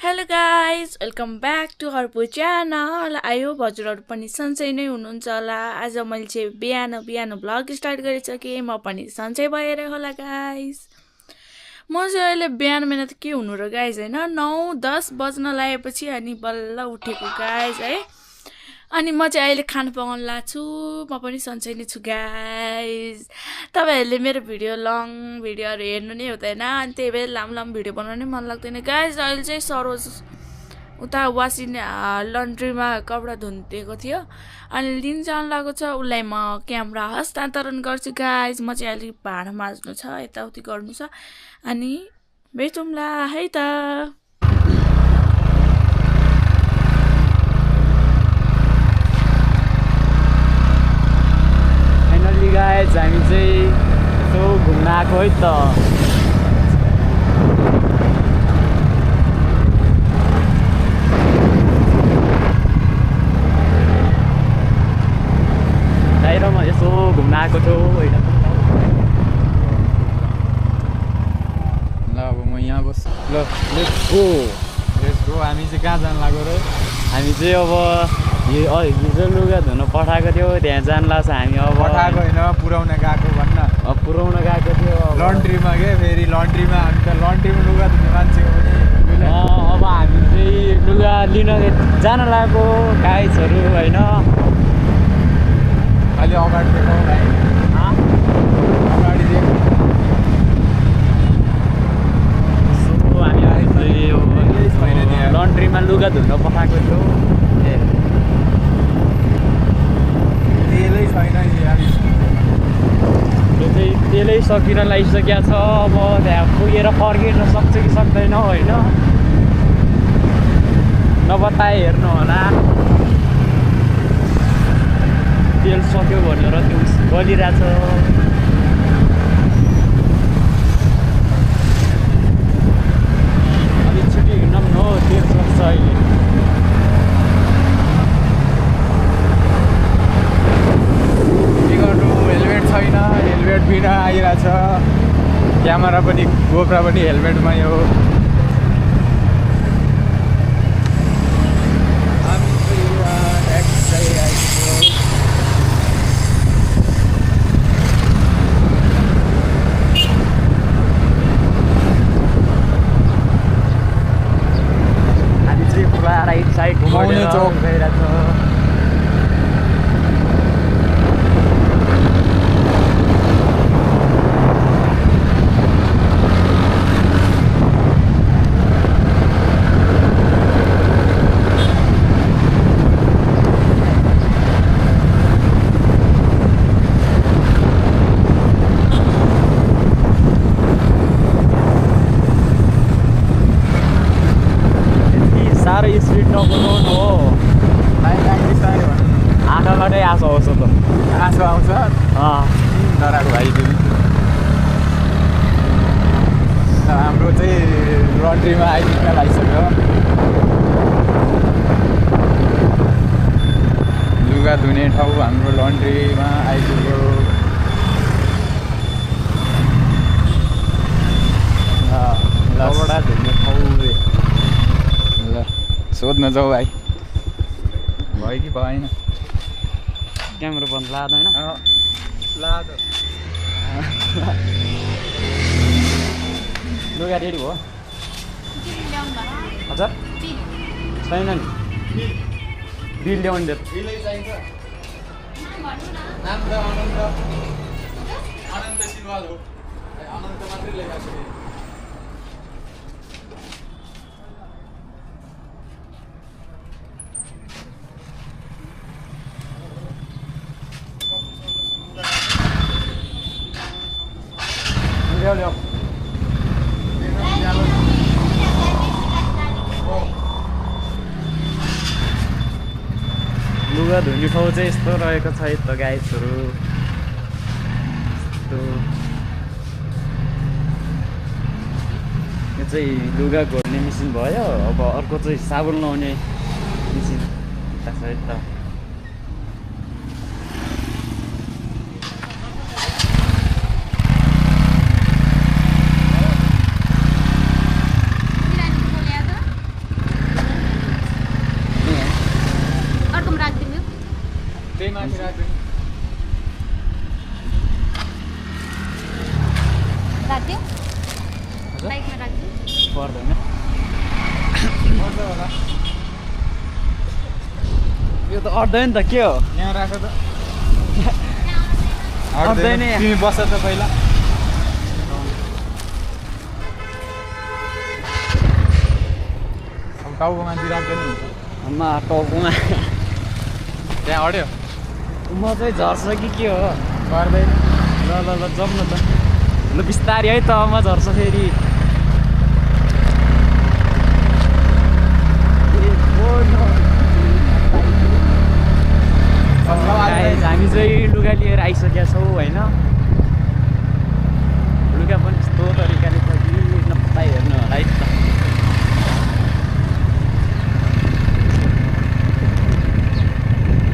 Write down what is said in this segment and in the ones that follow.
Hello guys welcome back to हर्पु channel. आयो हजुरहरू पनि सन्चै नै हुनुहुन्छ होला। आज मैले चाहिँ बिहान भ्लग स्टार्ट गरिसकेँ। म पनि सन्चै भएर होला गाइज। म चाहिँ अहिले बिहान त के हुनु र गाइज होइन 9-10 बज्न लागेपछि अनि बल्ल उठेको गाइज है। अनि म चाहिँ अहिले खाना पकाउन लाग्छु। म पनि सन्चै नै छु गाइज। तपाईँहरूले मेरो लङ भिडियोहरू हेर्नु नै हुँदैन, अनि त्यही भएर लामो भिडियो बनाउनु नै मन लाग्दैन गाइज। अहिले चाहिँ सरोज उता वासिङ लन्ड्रीमा कपडा धुनिदिएको थियो, अनि लिन जानु लागेको छ। उसलाई म क्यामेरा हस्तान्तरण गर्छु गाइज। म चाहिँ अलिक भाँडा माझ्नु छ, यताउति गर्नु छ, अनि भेटौँला है त। गाइज हामी चाहिँ यसो घुम्न आएको है त। बाहिरमा यसो घुम्न आएको छु होइन। ल अब म यहाँ बस्छु। ल लेट्स गो। हामी चाहिँ कहाँ जानु लाग्यो र? हामी चाहिँ अब हिजो लुगा धुन पठाएको थियो, त्यहाँ जानु लाग्छ हामी। अब पठाएको होइन, पुऱ्याउन गएको भन्न। पुऱ्याउन गएको थियो लन्ड्रीमा के, फेरि लन्ड्रीमा हामी त लन्ड्रीमा लुगा धुने मान्छे हो पनि। अब हामी चाहिँ लुगा लिन जान लागेको गाइजहरू होइन। अलि अगाडि देखाउँ भाइ, अगाडि देखाउँ। हामी लन्ड्रीमा लुगा धुन पठाएको थियो। तेलै छैन यार, तेलै सकिन लागिसकेको छ। अब त्यहाँ पुगेर फर्किन सक्छ कि सक्दैन होइन, नबताए हेर्नु होला। तेल सक्यो भनेर त्यो गलिरहेछ। अलिक छिटो हिँड्न पनि हो, तेल सक्छ अहिले। हेलमेट छैन, हेलमेट बिना आइरहेछ। क्यामेरा पनि गोप्रा पनि हेलमेटमै हो। हामी चाहिँ पुरा राइट साइड घुमाउने चौक गइरहेछ। साह्रै स्पिड नकुदाउनु हो, आँखाबाटै आँसु आउँछ त। आँसु आउँछ डराएको भाइ तिमी। हाम्रो चाहिँ लन्ड्रीमा आइपुग्न लागिसक्यो। लुगा धुने ठाउँ हाम्रो लन्ड्रीमा आइपुग्यो। कपडा धुने ठाउँ ल सोध्न जाऊ भाइ, भयो कि भएन? क्यामेरा बन्द लाग्दैन। लुगा रेडी भयो हजुर? छैन नि, बिल ल्याउनु दे। नाम त अनन्त सिलवाल हो। अनन्त मात्रै लेखाएको छ। ल्याऊ लुगा धुने ठाउँ चाहिँ यस्तो रहेको छ त गाइजहरू। यो चाहिँ लुगा घोर्ने मेसिन भयो। अब अर्को चाहिँ साबुन लाउने मेसिन छ त। त्यही माथि राख्दैन राख्दियो बाइकमा राख्दियो पर्दैन पर्छ होला यो त अट्दैन नि त के हो यहाँ राख त अट्दैन यहाँ। तिमी बस त पहिला अब टाउको माथि राख्दैन हुन्छ आमा टाउकोमा त्यहाँ अड्यो म चाहिँ झर्छ कि के हो पर्दैन ल ल ल जाउँ न त ल बिस्तारै है त म झर्छ फेरि Guys, हामी चाहिँ लुगा लिएर आइसकेका छौँ होइन लुगा पनि यस्तो तरिकाले छ कि नपत्ता हेर्नु होला है त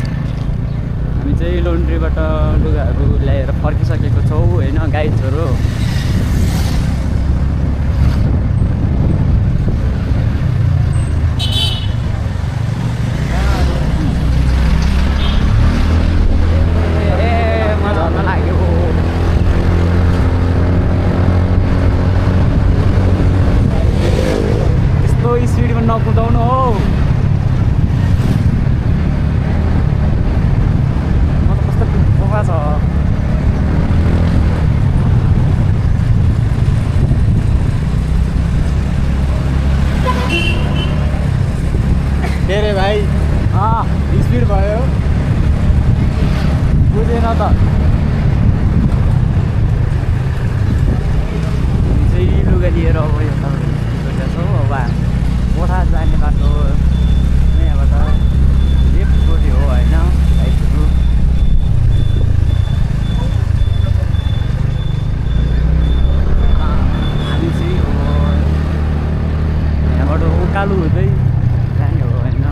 हामी चाहिँ लोन्ड्रीबाट लुगाहरू ल्याएर फर्किसकेको छौँ होइन गाइजहरू स्पिडमा नकुदाउनु हो म त कस्तो पोखा छ के रे भाइ स्पिड भयो बुझेन त चाहिँ लुगा लिएर अब यो गएका छौँ अब कोठा जाने बाटो यहाँबाट लेफ्टपट्टि हो होइन साइडहरू हामी चाहिँ अब यहाँबाट उकालो हुँदै जाने हो होइन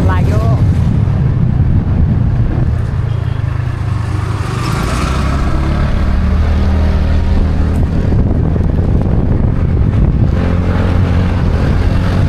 लाग्यो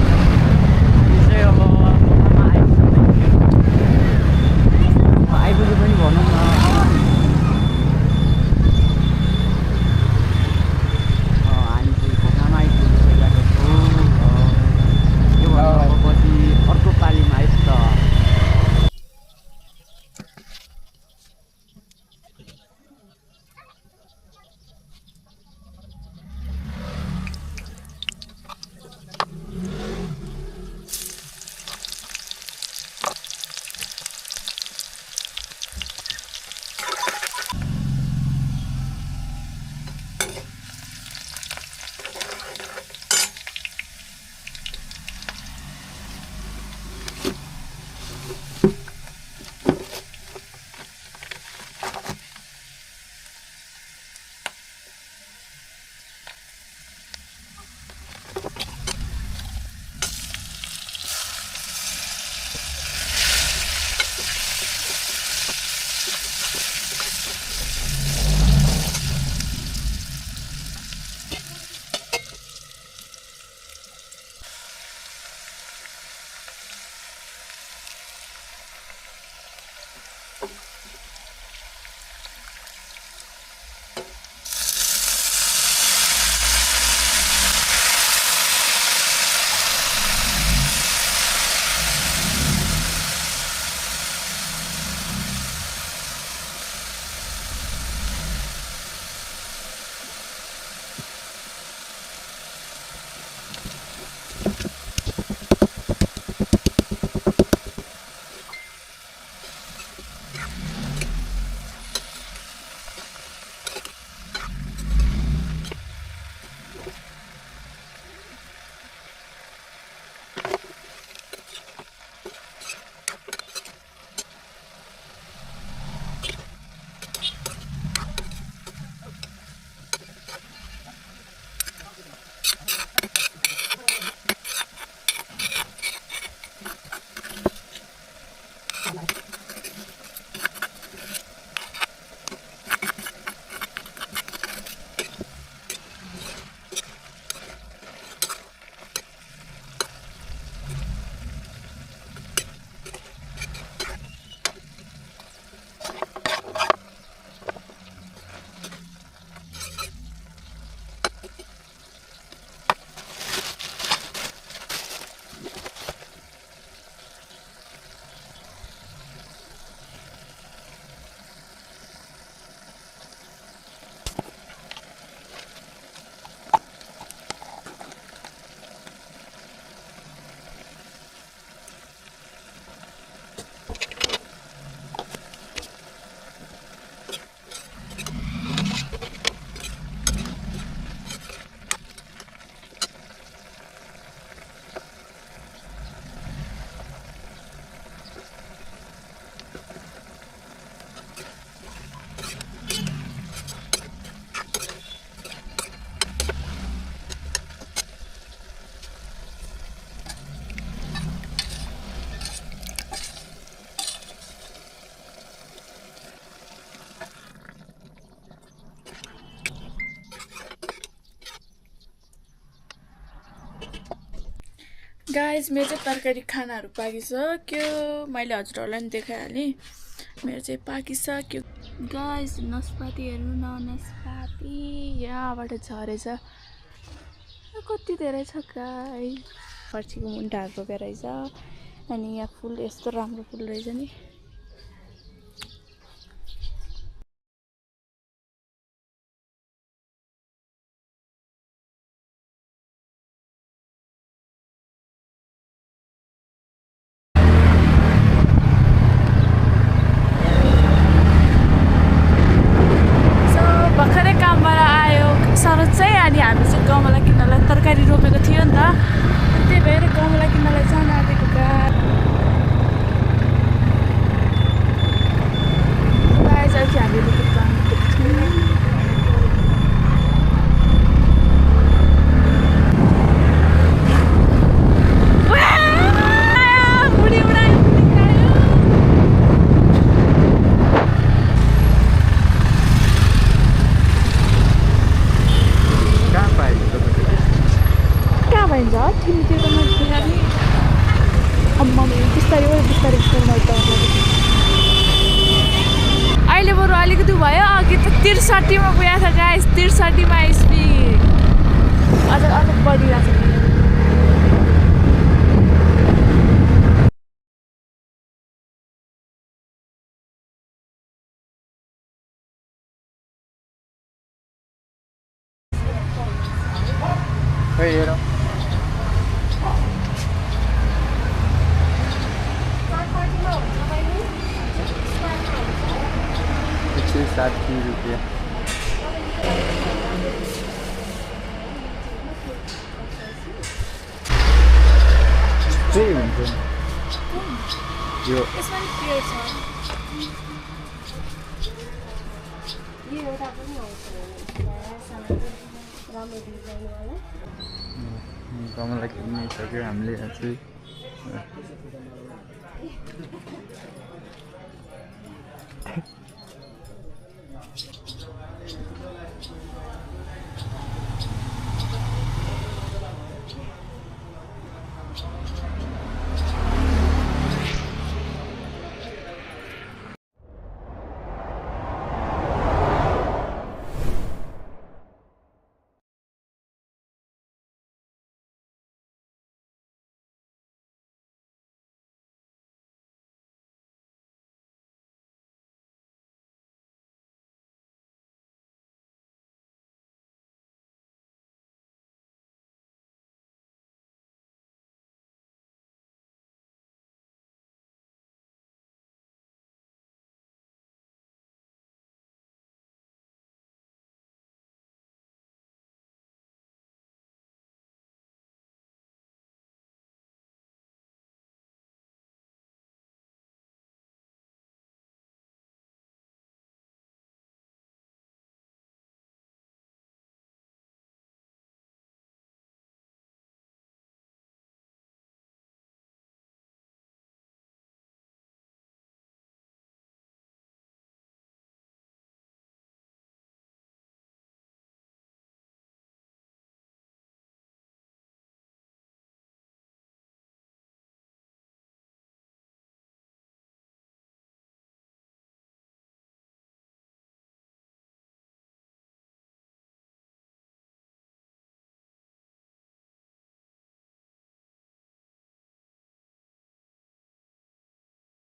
चाहिँ अब आइसक्यो गाइज मेरो चाहिँ तरकारी खानाहरू पाकिसक्यो मैले हजुरहरूलाई नि देखाइहालेँ मेरो चाहिँ पाकिसक्यो गाइज नास्पाती हेर्नु न नास्पाती यहाँबाट झरेछ कति धेरै छ गाइज फर्सीको मुन्टाहरूको क्या रहेछ अनि यहाँ फुल यस्तो राम्रो फुल रहेछ नि अनि हामी चाहिँ गमला किन्नलाई तरकारी रोपेको थियो नि त त्यही भएर गमला किन्नलाई जान आँटेको गाइस अहिले हामी रोपेको अहिले बरु अलिकति भयो अघि त 63 मा पुगेको छ गाइस 63 मा स्पिड अझ बढिरहेको छ हेर 60 रुपियाँ त्यही हुन्छ यो यसमा नि प्योर छ यो एउटा पनि आउँछ राम्रो डिजाइनवाला कमला किनिसक्यो हामीले चाहिँ